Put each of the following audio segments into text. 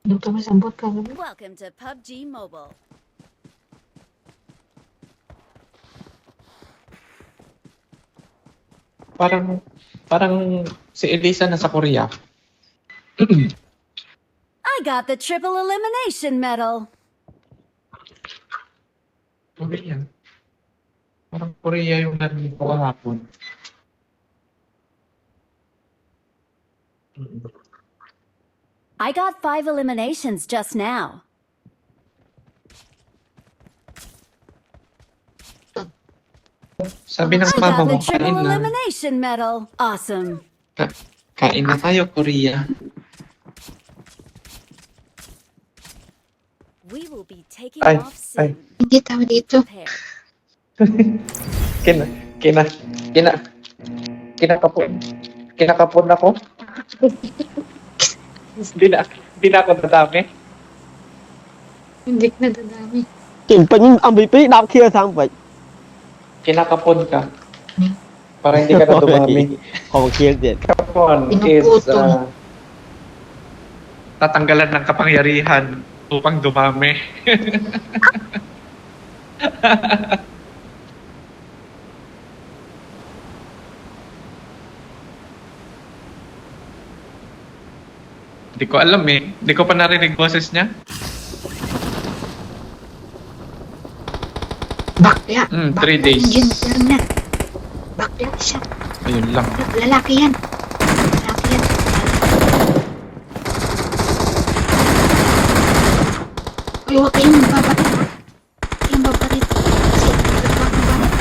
Doon kami sa bot kagabi. Welcome to PUBG Mobile. Parang, parang si Elisa nasa Korea. I got the triple elimination medal. Korea. Parang Korea yung narinig ko kahapon. I got 5 eliminations just now. Sabi ng I mama got mo, the triple kain na. elimination medal. Awesome. Kain na tayo, Korea. We will be taking Ay, off soon. Hindi tao dito. Prepare. Kina, kina, kina, kinakapon. Kinakapon ako. Hindi na ako dadami. Hindi ka nadadami. Chỉnh Vĩnh MVP đọc kia sang vậy. Kinakapon ka. Para hindi ka na dumami. Không kia din. Kapon is tatanggalan ng kapangyarihan upang dumami. Hindi ko alam eh. Hindi ko pa narinig boses niya. Bakla. 3 Bakla days. yung gender niya. Bakla siya. Ayun lang. Lalaki yan. Lalaki yan. Uy, huwag kayong babarit. Huwag kayong babarit. Kasi, nagbabarit.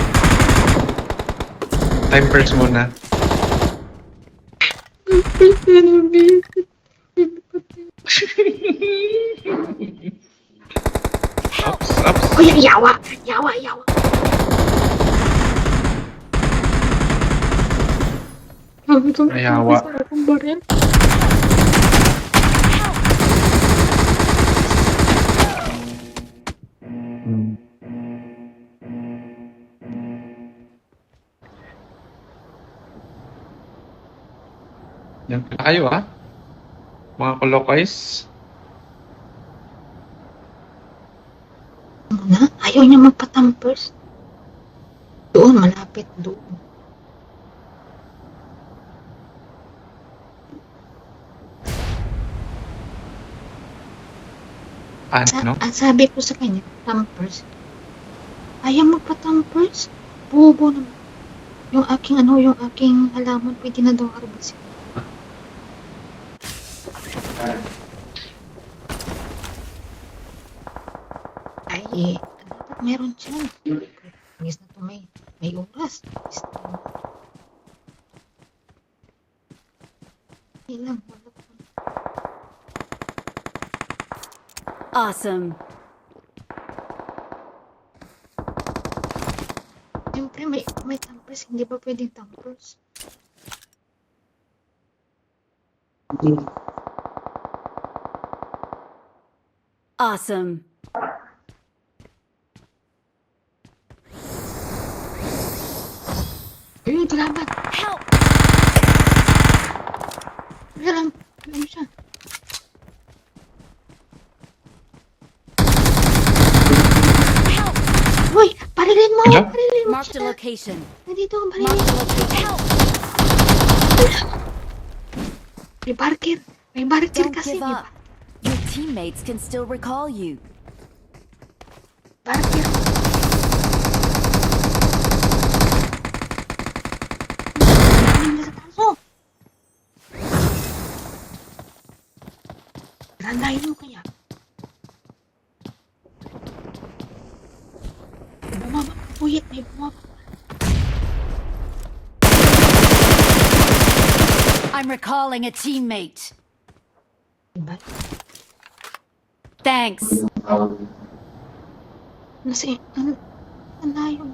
Time first muna. Ups, ups. Uy, yawa. Yawa, yawa. Sabi ko, Yawa. sabi ko, baril. Yan pala kayo mga kolokoys. Ano na? Ayaw niya magpatampers. Doon, malapit doon. Ano? Ang sabi ko sa kanya, tampers. Ayaw magpatampers. Bobo naman. Yung aking halaman, pwede na daw harvest. Ay, dapat meron dyan. Imbis na to may oras. Imbis na ilang wala pa. Awesome. Siyempre, may tampers. Hindi ba pwedeng tampers? Awesome. Ayun, kalaban. Help! Alam siya. Help! Hoy, parilin mo! Ano? Parilin mo Marked a siya. location. Nandito ang Marked parilin. a location. Help! May barker. May barker Don't kasi. give May up. Your teammates can still recall you. barker. Ano sa taso? Landayin mo kaya. May bumaba. Puyit, may bumaba. I'm recalling a teammate. Diba? Thanks. Kasi, ang layo.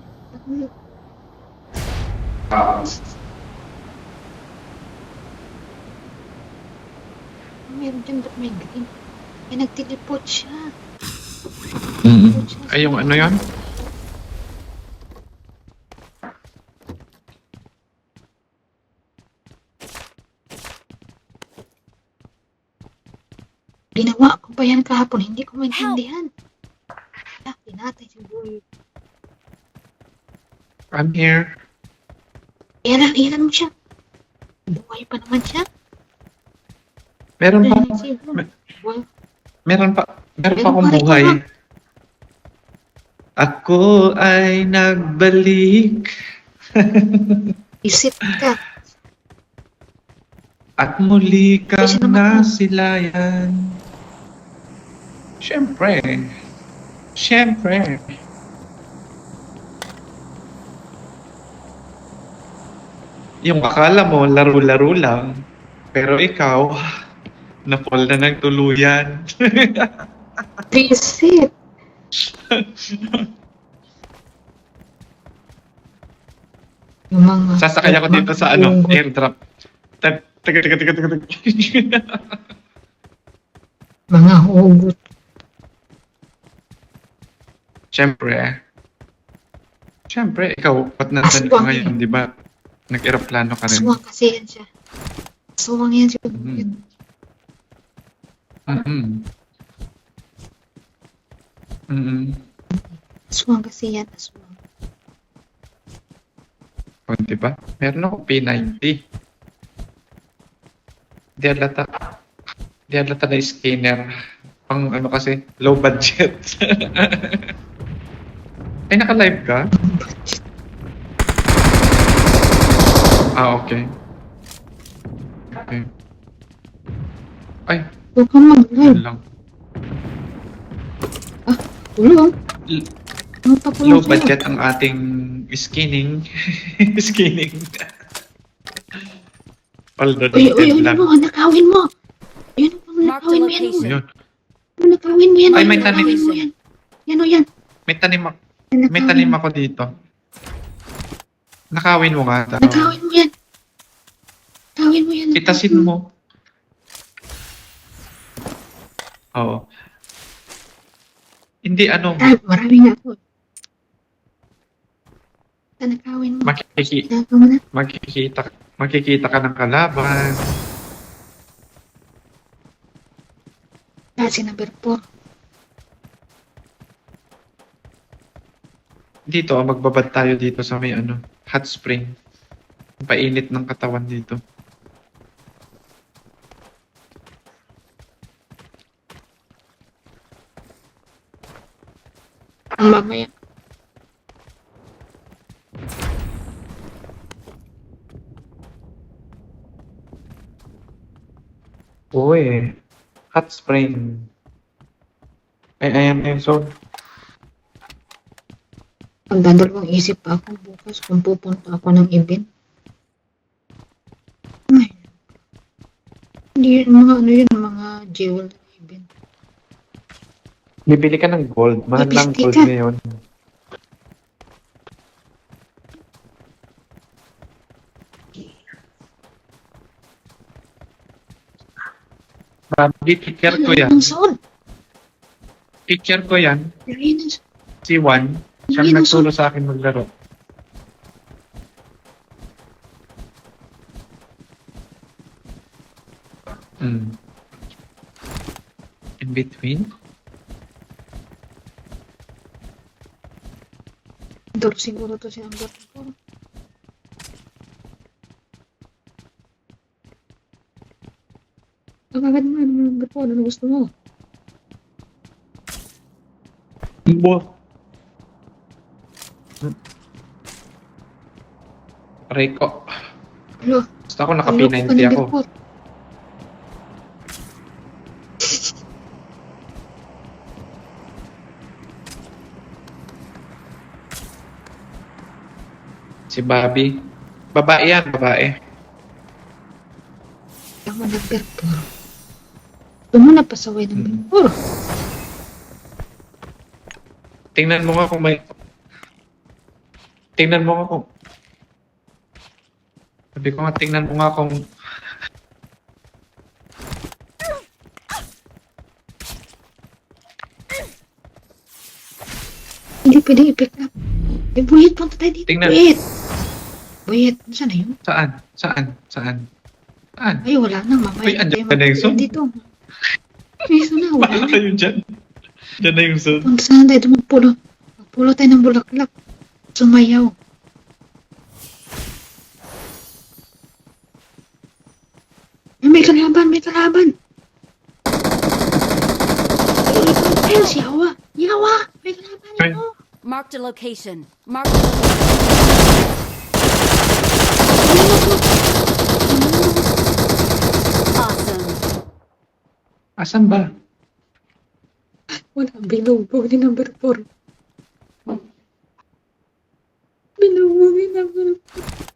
Meron dyan ba't may green? Ay, nag-teleport siya. Ay, yung ano yan? Ginawa ko pa yan kahapon, hindi ko maintindihan. Pinatay siguro. I'm here. Ilan mo siya. Buhay pa naman siya. Meron pa, Buhay. meron pa Meron akong pa rin buhay. ako. Ako ay nagbalik. Isip ka. At muli kang Kasi naman- nasilayan. Siyempre. Siyempre. Yung akala mo, laro-laro lang. Pero ikaw, na-fall na ng tuluyan. Visit. Yung mga... Sasakay ako dito sa ano, Yung- airdrop. Taga. Mga hugot. Siyempre, ikaw, ba't nandun ka Aswang ngayon, di ba? Nag-aeroplano ka rin. Aswang kasi yan siya. Aswang yan siya. Mhm. Mm-mm. Mm-mm. Aswang kasi yan. Aswang. O, di ba? Meron ako P90. Di alata na scanner. Pang ano kasi, low budget. Ay, naka-live ka? Okay. Okay. Ay, Huwag kang yun mag-live. lang. Tulong. L- Ano pa po Low budget ang ating skinning. Skinning. Although Uy, dated lang. ano, nakawin mo. Yun, Mark the nakawin mo yan. location. Ayun. Nakawin mo yan. Ay, may nakawin tanim. mo yan. Yan o yan. May tanim ako dito. Nakawin mo nga. daw. Nakawin mo yan. Nakawin mo yan. Itasin mo. Oo. Hindi ano, Marami nga ako. Nakawin mo. Ginagawa mo na. makikita ka ng kalaban. Kasi number 4. Dito, magbabad tayo dito sa may ano, hot spring. Painit ng katawan dito. Ang mamaya. Uy, hot spring. Ay, ayan, ayan. So, Magdadalawang isip pa ako bukas kung pupunta ako ng event. Ay. Hindi yun, mga ano yun, mga jewel event. bibili ka ng gold. Mahal lang Bibili gold ka. ngayon. Babi, picture ko yan. Ang soul. Picture ko yan. Marinas. Si Juan. Siyang nagturo sa akin maglaro. Mm. In between? Door siguro to si number 4. Agad mo, ano number 4? Ano gusto mo? Bo. Rico. Ano? Gusto ako naka-P90 ako. Si Bobby. Babae yan, babae. Ako number 4. Gusto mo na pasaway number 4. Tingnan mo nga kung may... Tingnan mo nga kung... Sabi ko nga, tingnan mo nga kung... Hindi pwedeng i-pick up. Eh, Buyet, punta tayo dito. Tingnan. Buyet. Buyet, saan na yun? Saan? Ay, wala na. Mamaya. Uy, andyan tayo ka na, Exo. mag- Dito. May na, wala Bakit na. kayo dyan? Dyan na yung zone. Punta saan tayo, magpulo. Magpulo tayo ng bulaklak. Sumayaw. May kalaban, may kalaban. Ayun, si Yawa. Yawa! May kalaban Ay. ito. Marked a location. Marked a location. Awesome. Asan ba? Wala, binubog ni number 4. Binubog ni number 4.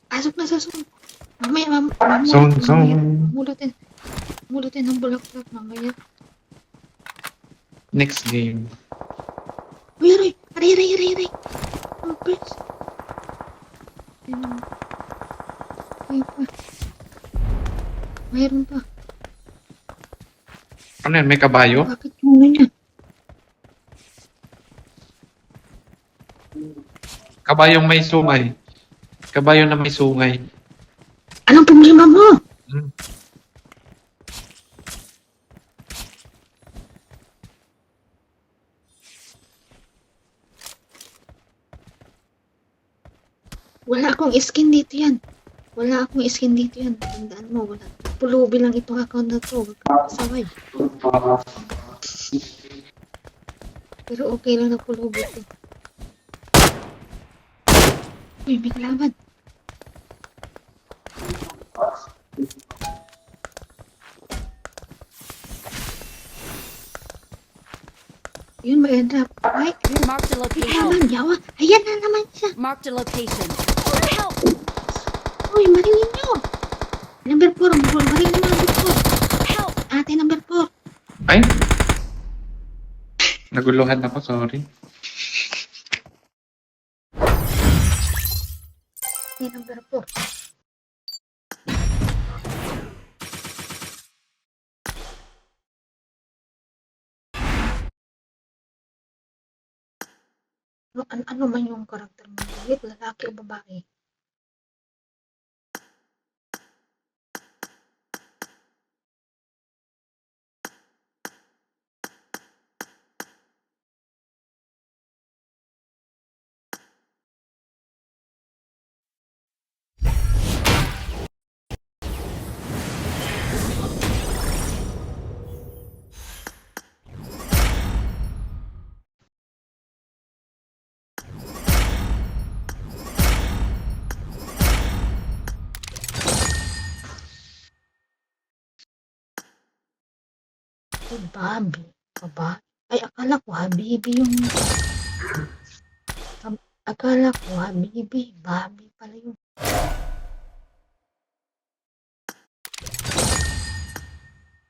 Pasok na sa zone. Mamaya, Zone. Mulutin ng bulaklak mamaya. Next game. Uy, aray! Aray! Oh, please. Ay pa. Mayroon pa. Ano yan? May kabayo? Bakit yung ano niya? Kabayong may sungay. Kabayo na may sungay. Anong problema mo? Hmm. Wala akong skin dito yan. Tandaan mo, wala. Pulubi lang itong account na to. Huwag kang pasaway. Pero okay lang na pulubi ito. Uy, may kalaban. Yun, may airdrop. Ay, Marked a may location. kalaban. Yawa. Ayan na naman siya. Marked a location. Help! Uy, marilin nyo. Number 4. Marilin mo number 4. Help! Ate number 4. Ay! Naguluhan ako, sorry. Ate number 4. Ano man yung karakter mo? Lalaki o babae? Bobby. Baba. Ay, akala ko Habibi yung... Akala ko Habibi. Bobby pala yung...